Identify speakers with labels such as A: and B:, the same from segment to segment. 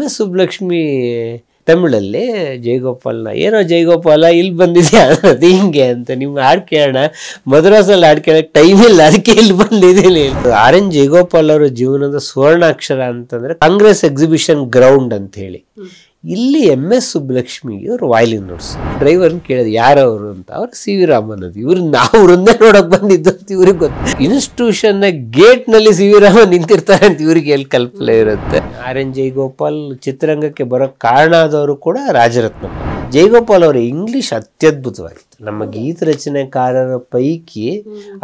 A: MS Subbulakshmi ತಮಿಳಲ್ಲಿ ಜಯಗೋಪಾಲ್ನ ಏನೋ ಜಯಗೋಪಾಲ ಇಲ್ಲಿ ಬಂದಿದ್ಯಾ ಅದು ಹಿಂಗೆ ಅಂತ ನಿಮ್ಗೆ ಹಾಡು ಕೇಳೋಣ, ಮದ್ರಾಸಲ್ಲಿ ಹಾಡು ಕೇಳೋಕ್ಕೆ ಟೈಮ್ ಇಲ್ಲ, ಅದಕ್ಕೆ ಇಲ್ಲಿ ಬಂದಿದ್ದೀನಿ. RN ಜಯಗೋಪಾಲ್ ಅವರ ಜೀವನದ ಸುವರ್ಣಾಕ್ಷರ ಅಂತಂದ್ರೆ ಕಾಂಗ್ರೆಸ್ ಎಕ್ಸಿಬಿಷನ್ ಗ್ರೌಂಡ್ ಅಂತ ಹೇಳಿ, ಇಲ್ಲಿ MS ಸುಬ್ಬಲಕ್ಷ್ಮಿಗೆ ಅವ್ರು ವಯಲಿನ್ ನುಡ್ಸು. ಡ್ರೈವರ್ನ ಕೇಳಿದ್ರು ಯಾರವರು ಅಂತ, ಅವ್ರು CV ರಾಮನ್ ಅದು. ಇವ್ರು ನಾವು ವೃಂದ ನೋಡಕ್ ಬಂದಿದ್ದು ಅಂತ ಇವ್ರಿಗೆ ಗೊತ್ತು. ಇನ್ಸ್ಟಿಟ್ಯೂಷನ್ ಗೇಟ್ ನಲ್ಲಿ CV ರಾಮನ್ ನಿಂತಿರ್ತಾರೆ ಅಂತ ಇವ್ರಿಗೆ ಎಲ್ಲಿ ಕಲ್ಪನೆ ಇರುತ್ತೆ. RN ಜಯಗೋಪಾಲ್ ಚಿತ್ರರಂಗಕ್ಕೆ ಬರೋ ಕಾರಣ ಆದವರು ಕೂಡ ರಾಜರತ್ನಂ. ಜಯಗೋಪಾಲ್ ಅವರ ಇಂಗ್ಲಿಷ್ ಅತ್ಯದ್ಭುತವಾಗಿತ್ತು. ನಮ್ಮ ಗೀತ ರಚನೆಕಾರರ ಪೈಕಿ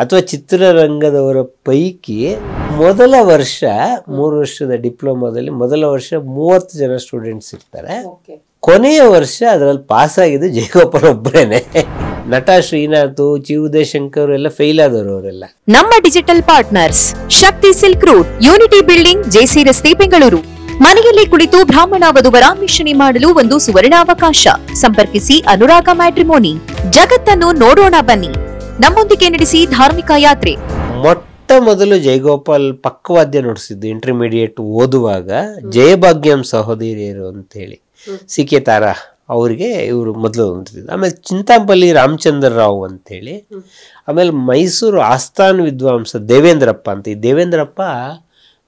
A: ಅಥವಾ ಚಿತ್ರರಂಗದವರ ಪೈಕಿ ಮೊದಲ ವರ್ಷ 3 ವರ್ಷದ ಡಿಪ್ಲೊಮಾದಲ್ಲಿ ಮೊದಲ ವರ್ಷ 30 ಜನ ಸ್ಟೂಡೆಂಟ್ಸ್ ಇರ್ತಾರೆ. ಕೊನೆಯ ವರ್ಷ ಅದರಲ್ಲಿ ಪಾಸ್ ಆಗಿದ್ದು ಜಯಗೋಪಾಲ್ ಒಬ್ಬರೇನೆ. ನಟ ಶ್ರೀನಾಥ್, ಚಿ ಉದಯಶಂಕರ್ ಎಲ್ಲ ಫೇಲ್ ಆದವರು ಅವರೆಲ್ಲ.
B: ನಮ್ಮ digital partners Shakti silk route, unity building, JC ರಸ್ತೆ, ಬೆಂಗಳೂರು. ಮನೆಯಲ್ಲಿ ಕುಳಿತು ಬ್ರಾಹ್ಮಣ ವಧುವರ ಮಿಶ್ರಣಿ ಮಾಡಲು ಒಂದು ಸುವರ್ಣಾವಕಾಶ. ಸಂಪರ್ಕಿಸಿ ಅನುರಾಗ ಮ್ಯಾಟ್ರಿಮೋನಿ. ಜಗತ್ತನ್ನು ನೋಡೋಣ ಬನ್ನಿ, ನಮ್ಮೊಂದಿಗೆ ನಡೆಸಿ ಧಾರ್ಮಿಕ ಯಾತ್ರೆ.
A: ಮೊಟ್ಟ ಮೊದಲು ಜಯಗೋಪಾಲ್ ಪಕ್ಕವಾದ್ಯ ನುಡಿಸಿದ್ದು ಇಂಟರ್ಮೀಡಿಯೇಟ್ ಓದುವಾಗ ಜಯಭಾಗ್ಯಂ ಸಹೋದರಿಯರು ಅಂತ ಹೇಳಿ CK ತಾರಾ ಅವರಿಗೆ ಇವರು ಮೊದಲು ನುಡಿಸಿದ್ದು. ಆಮೇಲೆ ಚಿಂತಾಂಪಲ್ಲಿ ರಾಮಚಂದ್ರ ರಾವ್ ಅಂತ ಹೇಳಿ, ಆಮೇಲೆ ಮೈಸೂರು ಆಸ್ಥಾನ ವಿದ್ವಾಂಸ ದೇವೇಂದ್ರಪ್ಪ ಅಂತ. ಈ ದೇವೇಂದ್ರಪ್ಪ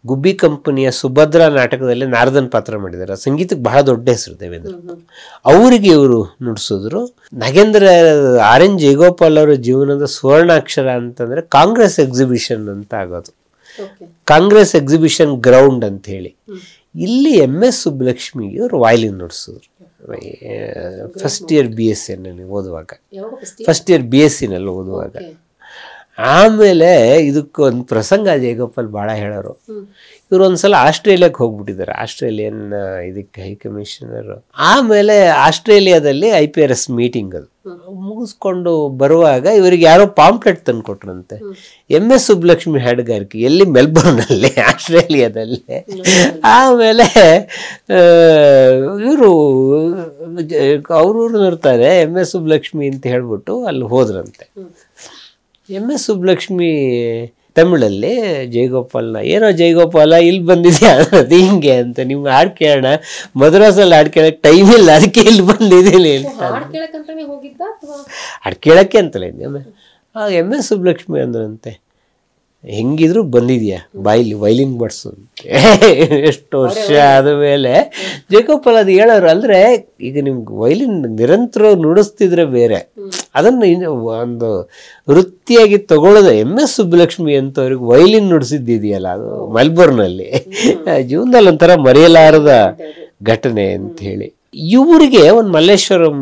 A: ಗುಬ್ಬಿ ಕಂಪನಿಯ ಸುಭದ್ರಾ ನಾಟಕದಲ್ಲಿ ನಾರದನ್ ಪಾತ್ರ ಮಾಡಿದ್ದಾರೆ. ಸಂಗೀತಕ್ಕೆ ಬಹಳ ದೊಡ್ಡ ಹೆಸರು ದೇವೇಂದ್ರಪ್ಪ. ಅವರಿಗೆ ಇವರು ನುಡಿಸಿದ್ರು. ನಾಗೇಂದ್ರ RN ಜಯಗೋಪಾಲ್ ಅವರ ಜೀವನದ ಸುವರ್ಣಾಕ್ಷರ ಅಂತಂದ್ರೆ ಕಾಂಗ್ರೆಸ್ ಎಕ್ಸಿಬಿಷನ್ ಅಂತ ಆಗೋದು. ಕಾಂಗ್ರೆಸ್ ಎಕ್ಸಿಬಿಷನ್ ಗ್ರೌಂಡ್ ಅಂತ ಹೇಳಿ, ಇಲ್ಲಿ MS ಸುಬ್ಬಲಕ್ಷ್ಮಿಗೆ ಅವರು ವಯಲಿನ್ ನುಡಿಸಿದ್ರು. ಫಸ್ಟ್ ಇಯರ್ BSc ನಲ್ಲಿ ಓದುವಾಗ, ಫಸ್ಟ್ ಇಯರ್ BSc ನಲ್ಲಿ ಓದುವಾಗ. ಆಮೇಲೆ ಇದಕ್ಕೊಂದು ಪ್ರಸಂಗ ಜಯಗೋಪಾಲ್ ಭಾಳ ಹೇಳೋರು. ಇವರು ಒಂದ್ಸಲ ಆಸ್ಟ್ರೇಲಿಯಾಕ್ಕೆ ಹೋಗ್ಬಿಟ್ಟಿದ್ದಾರೆ, ಆಸ್ಟ್ರೇಲಿಯನ್ ಇದಕ್ಕೆ ಹೈಕಮಿಷನರ್. ಆಮೇಲೆ ಆಸ್ಟ್ರೇಲಿಯಾದಲ್ಲಿ IPRS ಮೀಟಿಂಗ್ ಅದು ಮುಗಿಸ್ಕೊಂಡು ಬರುವಾಗ ಇವರಿಗೆ ಯಾರೋ ಪಾಂಪ್ಲೆಟ್ ತಂದು ಕೊಟ್ರಂತೆ, MS ಸುಬ್ಬಲಕ್ಷ್ಮಿ ಹಾಡುಗಾರಿಕೆ, ಎಲ್ಲಿ ಮೆಲ್ಬೋರ್ನಲ್ಲಿ, ಆಸ್ಟ್ರೇಲಿಯಾದಲ್ಲಿ. ಆಮೇಲೆ ಇವರು ಅವ್ರೂರು ಇರ್ತಾರೆ MS ಸುಬ್ಬಲಕ್ಷ್ಮಿ ಅಂತ ಹೇಳ್ಬಿಟ್ಟು ಅಲ್ಲಿ ಹೋದ್ರಂತೆ. MS ಸುಬ್ಬಲಕ್ಷ್ಮಿ ತಮಿಳಲ್ಲಿ ಜಯಗೋಪಾಲ್ನ ಏನೋ ಜಯಗೋಪಾಲ ಇಲ್ಲಿ ಬಂದಿದ್ಯಾ ಅದು ಹಿಂಗೆ ಅಂತ ನಿಮ್ಗೆ ಹಾಡು ಕೇಳೋಣ, ಮದ್ರಾಸಲ್ಲಿ ಹಾಡು ಕೇಳೋಕ್ಕೆ ಟೈಮ್ ಇಲ್ಲ, ಅದಕ್ಕೆ ಇಲ್ಲಿ ಬಂದಿದ್ದೀನಿ ಅಂತ. ಹಾಡು ಕೇಳೋಕ್ಕೆ ಅಂತಲೇ MS ಸುಬ್ಬಲಕ್ಷ್ಮಿ ಅಂದ್ರಂತೆ, ಹೆಂಗಿದ್ರು ಬಂದಿದ್ಯಾ ಬಾಯಿಲಿ ವೈಲಿನ್ ಬಡ್ಸು ಅಂತ. ಎಷ್ಟು ವರ್ಷ ಆದ ಮೇಲೆ ಜಯಗೋಪಾಲ್ ಅದು ಹೇಳೋರು. ಅಂದರೆ ಈಗ ನಿಮ್ಗೆ ವೈಲಿನ್ ನಿರಂತರ ನುಡಿಸ್ತಿದ್ರೆ ಬೇರೆ, ಅದನ್ನು ಒಂದು ವೃತ್ತಿಯಾಗಿ ತಗೊಳ್ಳೋದು. MS ಸುಬ್ಬಲಕ್ಷ್ಮಿ ಅಂತವ್ರಿಗೆ ವೈಲಿನ್ ನುಡಿಸಿದ್ದಿದೆಯಲ್ಲ, ಅದು ಮೆಲ್ಬೋರ್ನಲ್ಲಿ ಜೀವನದಲ್ಲಿ ಒಂಥರ ಮರೆಯಲಾರದ ಘಟನೆ ಅಂತ ಹೇಳಿ. ಇವರಿಗೆ ಒಂದು ಮಲ್ಲೇಶ್ವರಂ,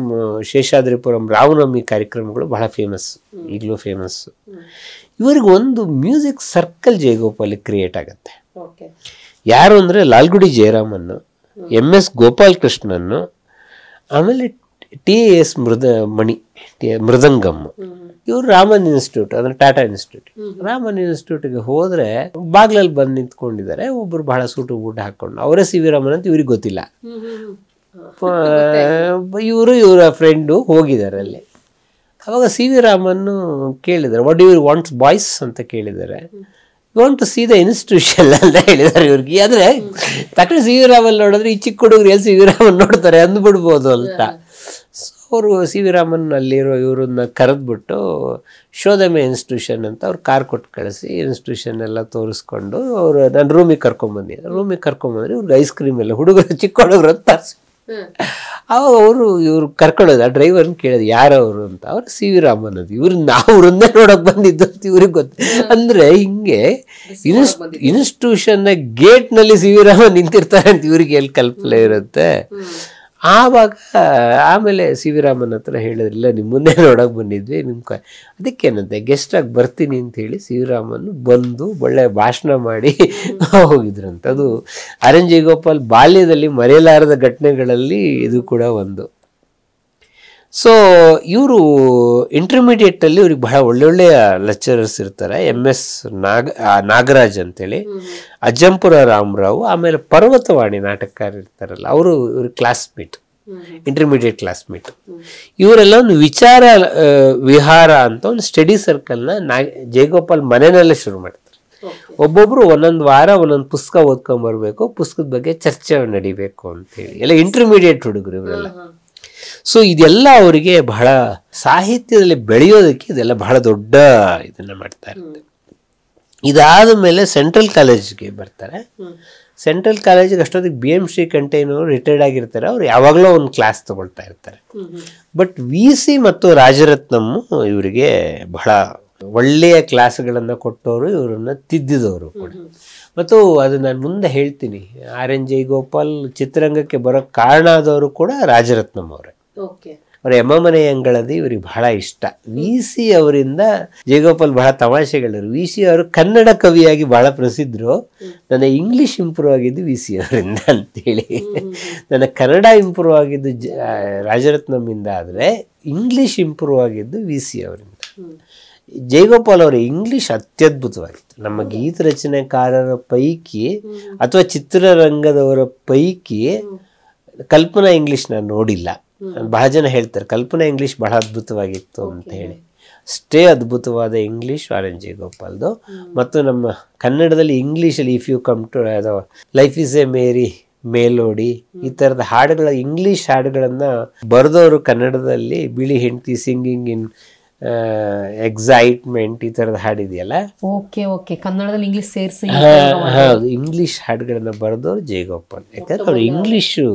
A: ಶೇಷಾದ್ರಿಪುರಂ ರಾಮನವಮಿ ಕಾರ್ಯಕ್ರಮಗಳು ಬಹಳ ಫೇಮಸ್, ಈಗಲೂ ಫೇಮಸ್. ಇವರಿಗೆ ಒಂದು ಮ್ಯೂಸಿಕ್ ಸರ್ಕಲ್ ಜಯಗೋಪಾಲ್ ಕ್ರಿಯೇಟ್ ಆಗುತ್ತೆ. ಯಾರು ಅಂದರೆ ಲಾಲ್ಗುಡಿ ಜಯರಾಮನ್ನು, MS ಗೋಪಾಲ್ ಕೃಷ್ಣನ್ನು, ಆಮೇಲೆ TAS ಮೃದಂಗಮ್. ಇವರು ರಾಮನ್ ಇನ್ಸ್ಟಿಟ್ಯೂಟ್ ಅಂದ್ರೆ ಟಾಟಾ ಇನ್ಸ್ಟಿಟ್ಯೂಟ್, ರಾಮನ್ ಇನ್ಸ್ಟಿಟ್ಯೂಟ್ಗೆ ಹೋದ್ರೆ ಬಾಗ್ಲಲ್ಲಿ ಬಂದು ನಿಂತ್ಕೊಂಡಿದ್ದಾರೆ ಒಬ್ರು ಬಹಳ ಸೂಟು ಬೂಟ ಹಾಕೊಂಡು. ಅವರೇ CV ರಾಮನ್ ಅಂತ ಇವ್ರಿಗೆ ಗೊತ್ತಿಲ್ಲ. ಇವರ ಫ್ರೆಂಡು ಹೋಗಿದ್ದಾರೆ ಅಲ್ಲಿ. ಅವಾಗ CV ರಾಮನ್ನು ಕೇಳಿದ್ದಾರೆ, ವಾಟ್ ಯು ವಾಂಟ್ ಬಾಯ್ಸ್ ಅಂತ ಕೇಳಿದ್ದಾರೆ. You want to see the institution ಅಂತ ಹೇಳಿದ್ದಾರೆ ಇವ್ರಿಗೆ. ಆದರೆ ತಕ್ಷಣ CV ರಾಮನ್ ನೋಡಿದ್ರೆ ಈ ಚಿಕ್ಕ ಹುಡುಗರು ಎಲ್ಲಿ CV ರಾಮನ್ ನೋಡ್ತಾರೆ ಅಂದ್ಬಿಡ್ಬೋದು ಅಂತ. ಸೊ ಅವರು CV ರಾಮನ್ ಅಲ್ಲಿರೋ ಇವ್ರನ್ನ ಕರೆದ್ಬಿಟ್ಟು ಶೋಧಮೆ ಇನ್ಸ್ಟಿಟ್ಯೂಷನ್ ಅಂತ ಅವ್ರು ಕಾರ್ ಕೊಟ್ಟು ಕಳಿಸಿ ಇನ್ಸ್ಟಿಟ್ಯೂಷನ್ ಎಲ್ಲ ತೋರಿಸ್ಕೊಂಡು ಅವರು ನಾನು ರೂಮಿಗೆ ಕರ್ಕೊಂಬಂದ್ರೆ ಇವ್ರಿಗೆ ಐಸ್ ಕ್ರೀಮ್ ಎಲ್ಲ ಹುಡುಗರು ಚಿಕ್ಕ ಹುಡುಗರು ತರಿಸಿ ಅವಾಗ ಇವ್ರು ಕರ್ಕೊಳ್ಳೋದು. ಆ ಡ್ರೈವರ್ನ ಕೇಳೋದು ಯಾರವರು ಅಂತ, ಅವ್ರು CV ರಾಮನ್ ಅದು. ಇವ್ರು ನಾವು ವೃಂದ ನೋಡಕ್ ಬಂದಿದ್ದು ಅಂತ ಇವ್ರಿಗೆ ಗೊತ್ತು. ಅಂದ್ರೆ ಹಿಂಗೆ ಇನ್ಸ್ಟಿಟ್ಯೂಷನ್ ಗೇಟ್ ನಲ್ಲಿ CV ರಾಮನ್ ನಿಂತಿರ್ತಾರೆ ಅಂತ ಇವ್ರಿಗೆ ಎಲ್ಲಿ ಕಲ್ಪನೆ ಇರುತ್ತೆ. ಆಮೇಲೆ CV ರಾಮನ್ ಹತ್ರ ಹೇಳಿದ್ರಿಲ್ಲ, ನಿಮ್ಮ ಮುಂದೆ ನೋಡಕ್ ಬಂದಿದ್ವಿ, ಅದಕ್ಕೇನಂತೆ ಗೆಸ್ಟ್ ಆಗಿ ಬರ್ತೀನಿ ಅಂತ ಹೇಳಿ CV ರಾಮನ್ ಬಂದು ಒಳ್ಳೆ ಭಾಷಣ ಮಾಡಿ ಹೋಗಿದ್ರಂತೆ. ಅದು RN ಜಯಗೋಪಾಲ್ ಬಾಲ್ಯದಲ್ಲಿ ಮರೆಯಲಾರದ ಘಟನೆಗಳಲ್ಲಿ ಇದು ಕೂಡ ಒಂದು. ಸೊ ಇವರು ಇಂಟರ್ಮೀಡಿಯೇಟಲ್ಲಿ ಇವ್ರಿಗೆ ಬಹಳ ಒಳ್ಳೊಳ್ಳೆಯ ಲೆಕ್ಚರರ್ಸ್ ಇರ್ತಾರೆ. MS ನಾಗರಾಜ್ ಅಂತೇಳಿ, ಅಜ್ಜಂಪುರ ರಾಮರಾವ್, ಆಮೇಲೆ ಪರ್ವತವಾಣಿ ನಾಟಕಕಾರ ಇರ್ತಾರಲ್ಲ ಅವರು ಇವ್ರ ಕ್ಲಾಸ್ಮೇಟ್, ಇಂಟರ್ಮೀಡಿಯೇಟ್ ಕ್ಲಾಸ್ಮೇಟ್. ಇವರೆಲ್ಲ ಒಂದು ವಿಚಾರ ವಿಹಾರ ಅಂತ ಒಂದು ಸ್ಟಡಿ ಸರ್ಕಲ್ನ ಜಯಗೋಪಾಲ್ ಮನೆಯಲ್ಲೇ ಶುರು ಮಾಡ್ತಾರೆ. ಒಬ್ಬೊಬ್ರು ಒಂದೊಂದು ವಾರ ಒಂದೊಂದು ಪುಸ್ತಕ ಓದ್ಕೊಂಡ್ಬರ್ಬೇಕು, ಪುಸ್ತಕದ ಬಗ್ಗೆ ಚರ್ಚೆ ನಡಿಬೇಕು ಅಂತೇಳಿ. ಎಲ್ಲ ಇಂಟರ್ಮೀಡಿಯೇಟ್ ಹುಡುಗರು ಇವರೆಲ್ಲ. ಸೊ ಇದೆಲ್ಲ ಅವರಿಗೆ ಬಹಳ ಸಾಹಿತ್ಯದಲ್ಲಿ ಬೆಳೆಯೋದಕ್ಕೆ ಇದೆಲ್ಲ ಬಹಳ ದೊಡ್ಡ ಇದನ್ನ ಮಾಡ್ತಾ ಇರುತ್ತೆ. ಇದಾದ ಮೇಲೆ ಸೆಂಟ್ರಲ್ ಕಾಲೇಜ್ಗೆ ಬರ್ತಾರೆ. ಸೆಂಟ್ರಲ್ ಕಾಲೇಜಿಗೆ ಅಷ್ಟೊತ್ತಿಗೆ BM ಶ್ರೀಕಂಠಯ್ಯನವರು ರಿಟೈರ್ಡ್ ಆಗಿರ್ತಾರೆ. ಅವ್ರು ಯಾವಾಗಲೂ ಒಂದು ಕ್ಲಾಸ್ ತಗೊಳ್ತಾ ಇರ್ತಾರೆ. ಬಟ್ VC ಮತ್ತು ರಾಜರತ್ನಂ ಇವರಿಗೆ ಬಹಳ ಒಳ್ಳೆಯ ಕ್ಲಾಸ್ಗಳನ್ನು ಕೊಟ್ಟವರು, ಇವರನ್ನ ತಿದ್ದಿದವರು ಕೂಡ. ಮತ್ತು ಅದು ನಾನು ಮುಂದೆ ಹೇಳ್ತೀನಿ, RN ಜಯಗೋಪಾಲ್ ಚಿತ್ರರಂಗಕ್ಕೆ ಬರೋ ಕಾರಣ ಆದವರು ಕೂಡ ರಾಜರತ್ನಂ ಅವರೇ. ಅವ್ರ ಎಮ್ಮಮನೆ ಅಂಗಳದಿ ಇವ್ರಿಗೆ ಬಹಳ ಇಷ್ಟ. VC ಅವರಿಂದ ಜಯಗೋಪಾಲ್ ಬಹಳ ತಮಾಷೆಗಳು. VC ಅವರು ಕನ್ನಡ ಕವಿಯಾಗಿ ಬಹಳ ಪ್ರಸಿದ್ಧರು. ನನ್ನ ಇಂಗ್ಲಿಷ್ ಇಂಪ್ರೂವ್ ಆಗಿದ್ದು VC ಅವರಿಂದ ಅಂತೇಳಿ. ನನ್ನ ಕನ್ನಡ ಇಂಪ್ರೂವ್ ಆಗಿದ್ದು ರಾಜರತ್ನಮಿಂದ, ಆದರೆ ಇಂಗ್ಲಿಷ್ ಇಂಪ್ರೂವ್ ಆಗಿದ್ದು VC ಅವರಿಂದ. ಜಯಗೋಪಾಲ್ ಅವರ ಇಂಗ್ಲಿಷ್ ಅತ್ಯದ್ಭುತವಾಗಿತ್ತು. ನಮ್ಮ ಗೀತ ರಚನೆಕಾರರ ಪೈಕಿ ಅಥವಾ ಚಿತ್ರರಂಗದವರ ಪೈಕಿ ಕಲ್ಪನಾ ಇಂಗ್ಲಿಷ್ ನಾನು ನೋಡಿಲ್ಲ. ಬಹಳ ಜನ ಹೇಳ್ತಾರೆ ಕಲ್ಪನಾ ಇಂಗ್ಲಿಷ್ ಬಹಳ ಅದ್ಭುತವಾಗಿತ್ತು ಅಂತ ಹೇಳಿ. ಅಷ್ಟೇ ಅದ್ಭುತವಾದ ಇಂಗ್ಲಿಷ್ RN ಜಯಗೋಪಾಲ್ದು. ಮತ್ತು ನಮ್ಮ ಕನ್ನಡದಲ್ಲಿ ಇಂಗ್ಲೀಷಲ್ಲಿ if you come to life is a merry melody, ಈ ಥರದ ಹಾಡುಗಳ ಇಂಗ್ಲಿಷ್ ಹಾಡುಗಳನ್ನು ಬರೆದವರು ಕನ್ನಡದಲ್ಲಿ. ಬಿಳಿ ಹೆಂಡತಿ, ಸಿಂಗಿಂಗ್ ಇನ್ ಎಕ್ಸೈಟ್ಮೆಂಟ್, ಈ ಥರದ ಹಾಡಿದೆಯಲ್ಲ,
C: ಕನ್ನಡದಲ್ಲಿ ಇಂಗ್ಲಿಷ್ ಸೇರಿಸಿ
A: ಹೌದು, ಇಂಗ್ಲಿಷ್ ಹಾಡುಗಳನ್ನ ಬರೆದವ್ರು ಜಯಗೋಪಾಲ್. ಯಾಕಂದ್ರೆ ಅವ್ರ ಇಂಗ್ಲಿಷು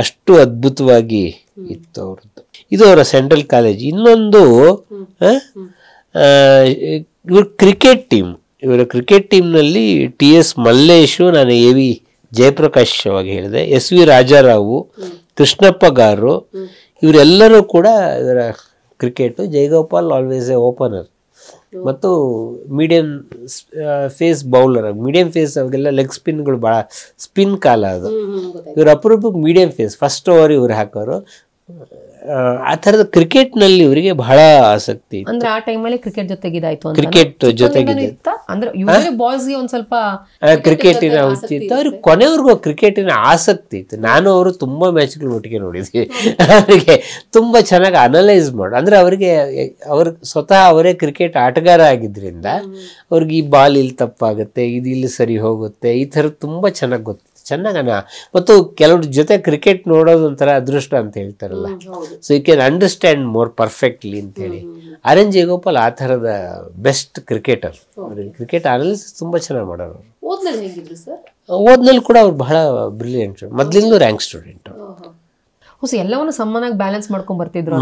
A: ಅಷ್ಟು ಅದ್ಭುತವಾಗಿ ಇತ್ತು ಅವ್ರದ್ದು. ಇದು ಅವರ ಸೆಂಟ್ರಲ್ ಕಾಲೇಜ್. ಇನ್ನೊಂದು ಇವ್ರ ಕ್ರಿಕೆಟ್ ಟೀಮ್. ಇವರ ಕ್ರಿಕೆಟ್ ಟೀಮ್ನಲ್ಲಿ TS ಮಲ್ಲೇಶು, ನಾನು AV ಜಯಪ್ರಕಾಶ್ ಅವಾಗ ಹೇಳಿದೆ, SV ರಾಜಾರಾವು, ಕೃಷ್ಣಪ್ಪ ಗಾರು, ಇವರೆಲ್ಲರೂ ಕೂಡ ಇವರ cricket. Jayagopal always a opener ಮತ್ತು medium pace bowler. Medium pace ಅವಾಗೆಲ್ಲ ಲೆಗ್ ಸ್ಪಿನ್ಗಳು ಭಾಳ ಸ್ಪಿನ್ ಕಾಲ ಅದು. ಇವ್ರ ಅಪರೂಪಕ್ಕೆ ಮೀಡಿಯಂ ಫೇಸ್, ಫಸ್ಟ್ ಓವರ್ ಇವ್ರು ಹಾಕೋರು. ಆ ಥರದ ಕ್ರಿಕೆಟ್ನಲ್ಲಿ ಇವರಿಗೆ ಬಹಳ ಆಸಕ್ತಿ ಇತ್ತು.
C: ಅಂದ್ರೆ ಆ ಟೈಮಲ್ಲಿ ಕ್ರಿಕೆಟ್ ಜೊತೆಗಿದಾಯ್ತು,
A: ಕ್ರಿಕೆಟ್ ಜೊತೆಗಿದೆ.
C: ಅಂದ್ರೆ ಯೂಶಲಿ ಬಾಯ್ಸ್ಗೆ ಒಂದ್ ಸ್ವಲ್ಪ
A: ಕ್ರಿಕೆಟಿನ ಹುಚ್ಚಿ ಇತ್ತು. ಅವ್ರಿಗೆ ಕೊನೆವರೆಗೂ ಕ್ರಿಕೆಟಿನ ಆಸಕ್ತಿ ಇತ್ತು. ನಾನು ಅವರು ತುಂಬಾ ಮ್ಯಾಚ್ಗಳು ಒಟ್ಟಿಗೆ ನೋಡಿದ್ವಿ. ಅವರಿಗೆ ತುಂಬಾ ಚೆನ್ನಾಗಿ ಅನಲೈಸ್ ಮಾಡು, ಅಂದ್ರೆ ಅವರಿಗೆ ಸ್ವತಃ ಅವರೇ ಕ್ರಿಕೆಟ್ ಆಟಗಾರ ಆಗಿದ್ರಿಂದ ಅವ್ರಿಗೆ ಈ ಬಾಲ್ ಇಲ್ಲಿ ತಪ್ಪಾಗುತ್ತೆ, ಇದು ಇಲ್ಲಿ ಸರಿ ಹೋಗುತ್ತೆ, ಈ ಥರದ್ದು ತುಂಬಾ ಚೆನ್ನಾಗಿ ಗೊತ್ತು, ಚೆನ್ನಾಗ. ಮತ್ತು ಕೆಲವ್ರ ಜೊತೆ ಕ್ರಿಕೆಟ್ ನೋಡೋದು ಒಂಥರ ಅದೃಷ್ಟ ಅಂತ ಹೇಳ್ತಾರಲ್ಲ. So you can understand more perfectly ಅಂತೇಳಿ. RN ಜಯಗೋಪಾಲ್ ಆ ಥರದ ಬೆಸ್ಟ್ ಕ್ರಿಕೆಟರ್. ಅವ್ರಿಗೆ ಕ್ರಿಕೆಟ್ ಅನಾಲಿಸಿಸ್ ತುಂಬಾ ಚೆನ್ನಾಗಿ ಮಾಡೋರು. ಓದ್ನಲ್ಲಿ ಕೂಡ ಅವ್ರು ಬಹಳ ಬ್ರಿಲಿಯಂಟ್. ಮೊದ್ಲಿಂದ ರ್ಯಾಂಕ್ ಸ್ಟೂಡೆಂಟ್.
C: ಎಲ್ಲವನ್ನು ಸಮಾನಾಗಿ ಬ್ಯಾಲೆನ್ಸ್ ಮಾಡ್ಕೊಂಡ್ ಬರ್ತಿದ್ರು.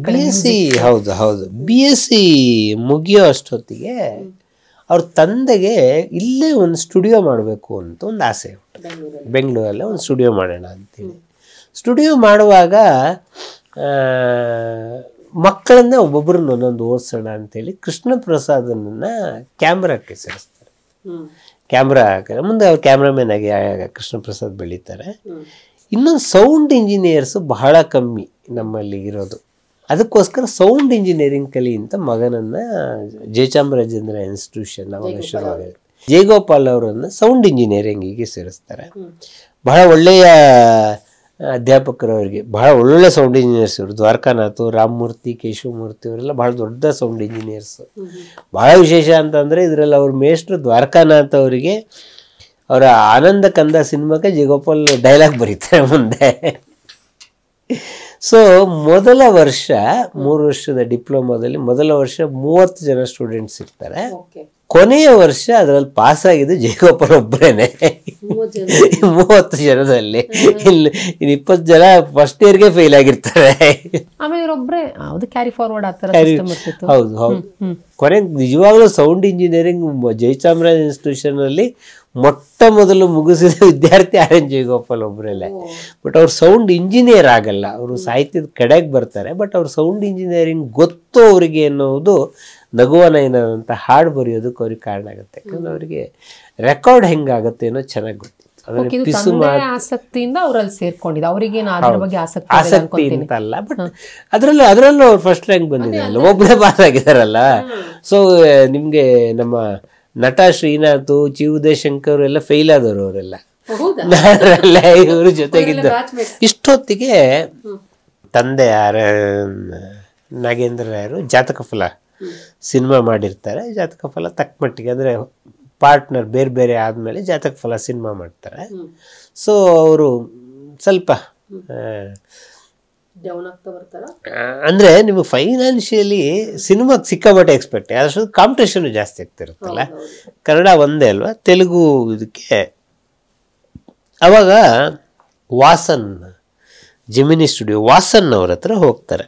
A: BSc ಹೌದು ಹೌದು BSc ಮುಗಿಯೋ ಅಷ್ಟೊತ್ತಿಗೆ ಅವ್ರ ತಂದೆಗೆ ಇಲ್ಲೇ ಒಂದು ಸ್ಟುಡಿಯೋ ಮಾಡಬೇಕು ಅಂತ ಒಂದು ಆಸೆ ಉಂಟು. ಬೆಂಗಳೂರಲ್ಲೇ ಒಂದು ಸ್ಟುಡಿಯೋ ಮಾಡೋಣ ಅಂತೇಳಿ. ಸ್ಟುಡಿಯೋ ಮಾಡುವಾಗ ಮಕ್ಕಳನ್ನ ಒಬ್ಬೊಬ್ಬರನ್ನ ಒಂದೊಂದು ಓದಿಸೋಣ ಅಂತೇಳಿ ಕೃಷ್ಣ ಪ್ರಸಾದನನ್ನ ಕ್ಯಾಮ್ರಾಕ್ಕೆ ಸೇರಿಸ್ತಾರೆ. ಕ್ಯಾಮ್ರಾ ಹಾಕಿದ್ರೆ ಮುಂದೆ ಅವ್ರು ಕ್ಯಾಮ್ರಾಮನ್ ಆಗಿ ಕೃಷ್ಣ ಪ್ರಸಾದ್ ಬೆಳೀತಾರೆ. ಇನ್ನೊಂದು ಸೌಂಡ್ ಇಂಜಿನಿಯರ್ಸು ಬಹಳ ಕಮ್ಮಿ ನಮ್ಮಲ್ಲಿ ಇರೋದು. ಅದಕ್ಕೋಸ್ಕರ ಸೌಂಡ್ ಇಂಜಿನಿಯರಿಂಗ್ ಕಲಿ ಅಂತ ಮಗನನ್ನ ಜಯಚಾಮರಾಜೇಂದ್ರ ಇನ್ಸ್ಟಿಟ್ಯೂಷನ್ ಅವಾಗ ಶುರುವಾಗಿದೆ. ಜಯಗೋಪಾಲ್ ಅವರನ್ನು ಸೌಂಡ್ ಇಂಜಿನಿಯರಿಂಗಿಗೆ ಸೇರಿಸ್ತಾರೆ. ಬಹಳ ಒಳ್ಳೆಯ ಅಧ್ಯಾಪಕರು ಅವರಿಗೆ, ಬಹಳ ಒಳ್ಳೊಳ್ಳೆ ಸೌಂಡ್ ಇಂಜಿನಿಯರ್ಸ್ ಇವರು. ದ್ವಾರಕಾನಾಥ್, ರಾಮಮೂರ್ತಿ, ಕೇಶವಮೂರ್ತಿ ಅವರೆಲ್ಲ ಬಹಳ ದೊಡ್ಡ ಸೌಂಡ್ ಇಂಜಿನಿಯರ್ಸ್. ಬಹಳ ವಿಶೇಷ ಅಂತಂದರೆ ಇದರಲ್ಲಿ ಅವ್ರ ಮೇಷ್ಟ್ರು ದ್ವಾರಕಾನಾಥ್ ಅವರಿಗೆ ಅವರ ಆನಂದ ಕಂದ ಸಿನಿಮಾಕ್ಕೆ ಜಯಗೋಪಾಲ್ ಡೈಲಾಗ್ ಬರೀತಾರೆ ಮುಂದೆ. ಸೊ ಮೊದಲ ವರ್ಷ 3 ವರ್ಷದ ಡಿಪ್ಲೊಮಾದಲ್ಲಿ ಮೊದಲ ವರ್ಷ 30 ಜನ ಸ್ಟೂಡೆಂಟ್ಸ್ ಇರ್ತಾರೆ. ಕೊನೆಯ ವರ್ಷ ಅದರಲ್ಲಿ ಪಾಸ್ ಆಗಿದ್ದು ಜಯಗೋಪಾಲ್ ಒಬ್ಬರೇನೆ 30 ಜನದಲ್ಲಿ. ಇನ್ನು 20 ಜನ ಫಸ್ಟ್ ಇಯರ್ಗೆ ಫೇಲ್ ಆಗಿರ್ತಾರೆ. ಹೌದು ಹೌದು. ಕೊನೆಗೆ ನಿಜವಾಗ್ಲೂ ಸೌಂಡ್ ಇಂಜಿನಿಯರಿಂಗ್ ಜಯಚಾಮರಾಜ ಇನ್ಸ್ಟಿಟ್ಯೂಷನ್ ಅಲ್ಲಿ ಮೊಟ್ಟ ಮೊದಲು ಮುಗಿಸಿದ ವಿದ್ಯಾರ್ಥಿ RN ಜಯಗೋಪಾಲ್ ಒಬ್ಬರಲ್ಲೇ. ಬಟ್ ಅವ್ರು ಸೌಂಡ್ ಇಂಜಿನಿಯರ್ ಆಗಲ್ಲ, ಅವರು ಸಾಹಿತ್ಯದ ಕಡೆಗೆ ಬರ್ತಾರೆ. ಬಟ್ ಅವ್ರು ಸೌಂಡ್ ಇಂಜಿನಿಯರಿಂಗ್ ಗೊತ್ತು ಅವರಿಗೆ ಅನ್ನೋದು ನಗುವನಯನಂತ ಹಾಡು ಬರೆಯೋದಕ್ಕೆ ಅವ್ರಿಗೆ ಕಾರಣ ಆಗುತ್ತೆ. ಯಾಕಂದ್ರೆ ಅವರಿಗೆ ರೆಕಾರ್ಡ್ ಹೆಂಗಾಗುತ್ತೆ ಅನ್ನೋ ಚೆನ್ನಾಗಿ ಗೊತ್ತಿತ್ತು.
C: ಆಸಕ್ತಿಯಿಂದ ಅವರಲ್ಲಿ ಸೇರ್ಕೊಂಡಿದ್ದು. ಅವರಿಗೆ
A: ಆಸಕ್ತಿ ಅಂತ ಅಲ್ಲ, ಬಟ್ ಅದರಲ್ಲೂ ಅವ್ರು ಫಸ್ಟ್ ರ್ಯಾಂಕ್ ಬಂದಿದ್ದಾರಲ್ಲ, ಒಬ್ಬನೇ ಪಾಸ್ ಆಗಿದಾರಲ್ಲ. ಸೊ ನಿಮ್ಗೆ ನಮ್ಮ ನಟ ಶ್ರೀನಾಥ್, ಚಿ ಉದಯಶಂಕರ್ ಎಲ್ಲ ಫೇಲ್ ಆದವರು ಅವರೆಲ್ಲ. ಇವ್ರ ಜೊತೆಗಿದ್ದ ಇಷ್ಟೊತ್ತಿಗೆ ತಂದೆ ನಾಗೇಂದ್ರ ರಾಯರು ಜಾತಕ ಫಲ ಸಿನಿಮಾ ಮಾಡಿರ್ತಾರೆ. ಜಾತಕ ಫಲ ತಕ್ಕ ಮಟ್ಟಿಗೆ ಅಂದರೆ ಪಾರ್ಟ್ನರ್ ಬೇರೆ ಬೇರೆ ಆದಮೇಲೆ ಜಾತಕ ಫಲ ಸಿನಿಮಾ ಮಾಡ್ತಾರೆ. ಸೊ ಅವರು ಸ್ವಲ್ಪ ಅಂದರೆ ನಿಮಗೆ ಫೈನಾನ್ಷಿಯಲಿ ಸಿನಿಮಾಗೆ ಸಿಕ್ಕಾಪಟ್ಟೆ ಎಕ್ಸ್ಪೆಕ್ಟ್, ಅಷ್ಟೊಂದು ಕಾಂಪಿಟೇಷನ್ ಜಾಸ್ತಿ ಆಗ್ತಿರುತ್ತಲ್ಲ. ಕನ್ನಡ ಒಂದೇ ಅಲ್ವಾ, ತೆಲುಗು ಇದಕ್ಕೆ ಅವಾಗ ವಾಸನ್ ಜೆಮಿನಿ ಸ್ಟುಡಿಯೋ ವಾಸನ್ ಅವ್ರ ಹತ್ರ ಹೋಗ್ತಾರೆ.